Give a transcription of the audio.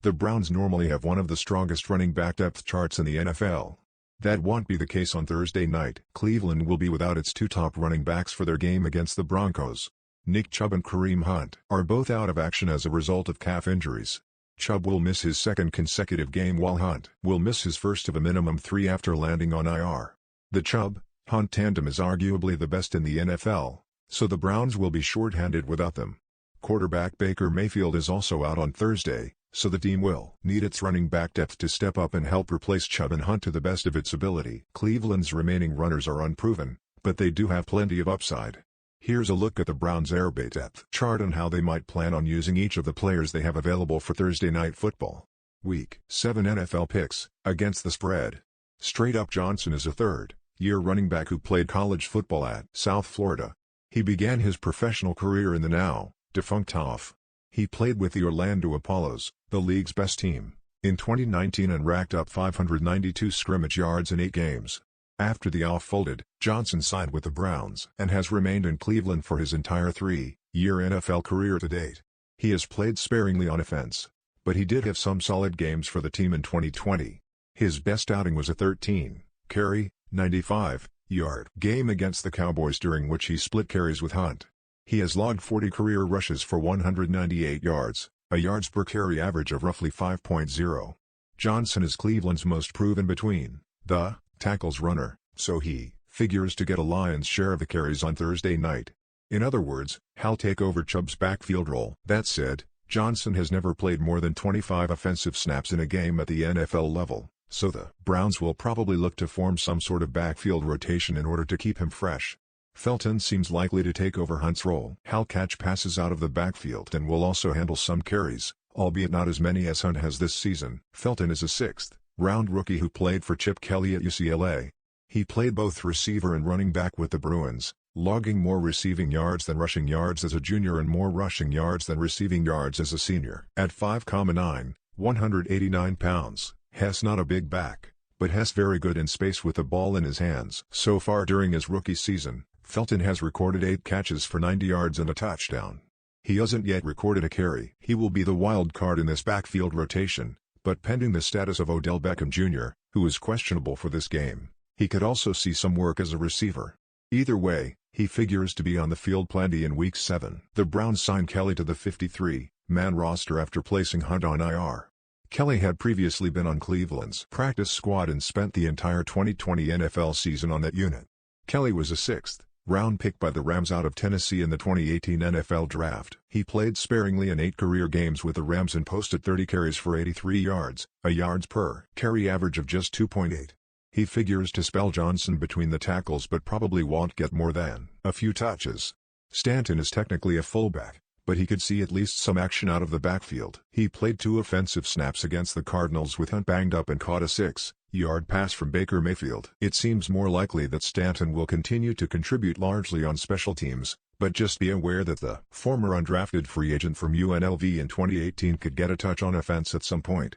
The Browns normally have one of the strongest running back depth charts in the NFL. That won't be the case on Thursday night. Cleveland will be without its two top running backs for their game against the Broncos. Nick Chubb and Kareem Hunt are both out of action as a result of calf injuries. Chubb will miss his second consecutive game while Hunt will miss his first of a minimum 3 after landing on IR. The Chubb-Hunt tandem is arguably the best in the NFL, so the Browns will be short-handed without them. Quarterback Baker Mayfield is also out on Thursday, so the team will need its running back depth to step up and help replace Chubb and Hunt to the best of its ability. Cleveland's remaining runners are unproven, but they do have plenty of upside. Here's a look at the Browns' airbase depth chart and how they might plan on using each of the players they have available for Thursday Night Football. Week 7 NFL picks, against the spread. Straight Up Johnson is a third-year running back who played college football at South Florida. He began his professional career in the now-defunct TOF. He played with the Orlando Apollos, the league's best team, in 2019 and racked up 592 scrimmage yards in 8 games. After the off folded, Johnson signed with the Browns and has remained in Cleveland for his entire 3-year NFL career to date. He has played sparingly on offense, but he did have some solid games for the team in 2020. His best outing was a 13-carry, 95-yard game against the Cowboys, during which he split carries with Hunt. He has logged 40 career rushes for 198 yards, a yards per carry average of roughly 5.0. Johnson is Cleveland's most proven between the tackles runner, so he figures to get a lion's share of the carries on Thursday night. In other words, he'll take over Chubb's backfield role. That said, Johnson has never played more than 25 offensive snaps in a game at the NFL level, so the Browns will probably look to form some sort of backfield rotation in order to keep him fresh. Felton seems likely to take over Hunt's role. He'll catch passes out of the backfield and will also handle some carries, albeit not as many as Hunt has this season. Felton is a 6th-round rookie who played for Chip Kelly at UCLA. He played both receiver and running back with the Bruins, logging more receiving yards than rushing yards as a junior and more rushing yards than receiving yards as a senior. At 5'9", 189 pounds, Hess not a big back, but Hess very good in space with the ball in his hands. So far during his rookie season, Felton has recorded 8 catches for 90 yards and a touchdown. He hasn't yet recorded a carry. He will be the wild card in this backfield rotation, but pending the status of Odell Beckham Jr., who is questionable for this game, he could also see some work as a receiver. Either way, he figures to be on the field plenty in Week 7. The Browns signed Kelly to the 53-man roster after placing Hunt on IR. Kelly had previously been on Cleveland's practice squad and spent the entire 2020 NFL season on that unit. Kelly was a 6th-round pick by the Rams out of Tennessee in the 2018 NFL Draft. He played sparingly in 8 career games with the Rams and posted 30 carries for 83 yards, a yards per carry average of just 2.8. He figures to spell Johnson between the tackles but probably won't get more than a few touches. Stanton is technically a fullback, but he could see at least some action out of the backfield. He played 2 offensive snaps against the Cardinals with Hunt banged up and caught a 6-yard pass from Baker Mayfield. It seems more likely that Stanton will continue to contribute largely on special teams, but just be aware that the former undrafted free agent from UNLV in 2018 could get a touch on offense at some point.